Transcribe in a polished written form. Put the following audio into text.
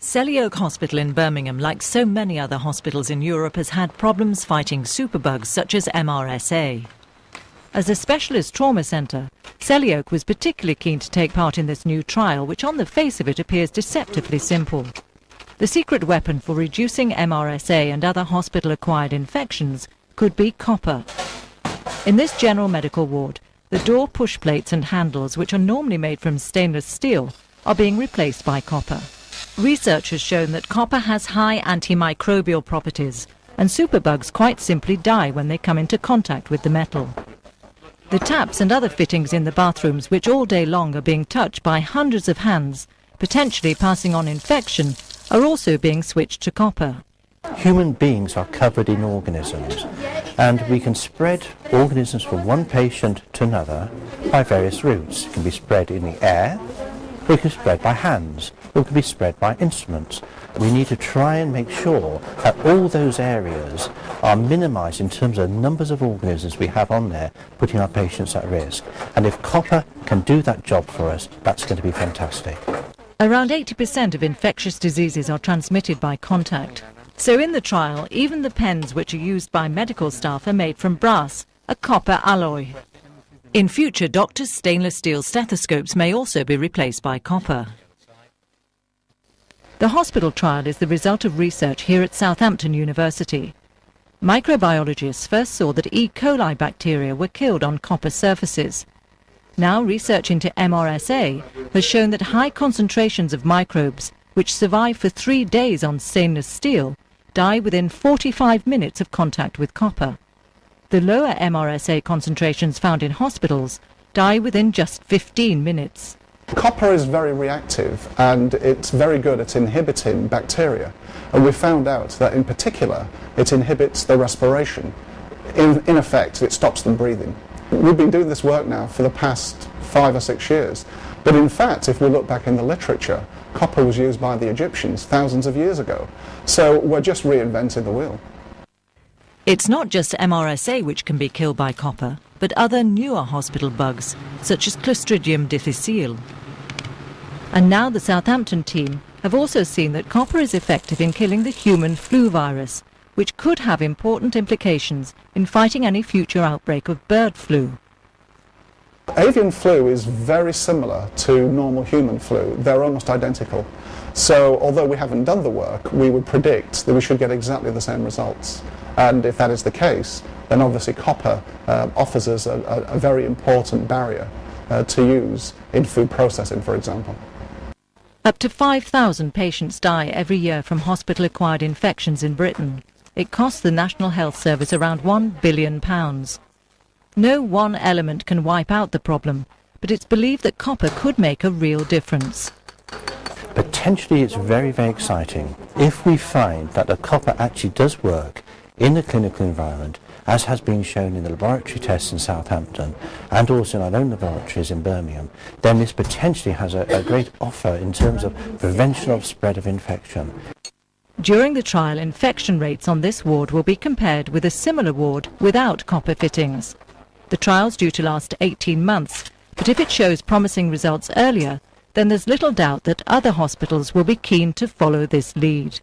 Selly Oak Hospital in Birmingham, like so many other hospitals in Europe, has had problems fighting superbugs such as MRSA. As a specialist trauma centre, Selly Oak was particularly keen to take part in this new trial, which on the face of it appears deceptively simple. The secret weapon for reducing MRSA and other hospital-acquired infections could be copper. In this general medical ward, the door push plates and handles, which are normally made from stainless steel, are being replaced by copper. Research has shown that copper has high antimicrobial properties, and superbugs quite simply die when they come into contact with the metal. The taps and other fittings in the bathrooms, which all day long are being touched by hundreds of hands, potentially passing on infection, are also being switched to copper. Human beings are covered in organisms, and we can spread organisms from one patient to another by various routes. It can be spread in the air, or it can be spread by hands, or it can be spread by instruments. We need to try and make sure that all those areas are minimised in terms of numbers of organisms we have on there, putting our patients at risk. And if copper can do that job for us, that's going to be fantastic. Around 80% of infectious diseases are transmitted by contact. So in the trial, even the pens which are used by medical staff are made from brass, a copper alloy. In future, doctors' stainless steel stethoscopes may also be replaced by copper. The hospital trial is the result of research here at Southampton University. Microbiologists first saw that E. coli bacteria were killed on copper surfaces. Now research into MRSA has shown that high concentrations of microbes, which survive for 3 days on stainless steel, die within 45 minutes of contact with copper. The lower MRSA concentrations found in hospitals die within just 15 minutes. Copper is very reactive and it's very good at inhibiting bacteria, and we found out that in particular it inhibits the respiration. In effect, it stops them breathing. We've been doing this work now for the past 5 or 6 years, but in fact if we look back in the literature, copper was used by the Egyptians thousands of years ago, so we're just reinventing the wheel. It's not just MRSA which can be killed by copper, but other newer hospital bugs, such as Clostridium difficile. And now the Southampton team have also seen that copper is effective in killing the human flu virus, which could have important implications in fighting any future outbreak of bird flu. Avian flu is very similar to normal human flu. They're almost identical. So although we haven't done the work, we would predict that we should get exactly the same results. And if that is the case, then obviously copper offers us a very important barrier to use in food processing, for example. Up to 5,000 patients die every year from hospital-acquired infections in Britain. It costs the National Health Service around £1 billion. No one element can wipe out the problem, but it's believed that copper could make a real difference. Potentially it's very, very exciting if we find that the copper actually does work in the clinical environment, as has been shown in the laboratory tests in Southampton and also in our own laboratories in Birmingham. Then this potentially has a great offer in terms of prevention of spread of infection. During the trial, infection rates on this ward will be compared with a similar ward without copper fittings. The trial's due to last 18 months, but if it shows promising results earlier, then there's little doubt that other hospitals will be keen to follow this lead.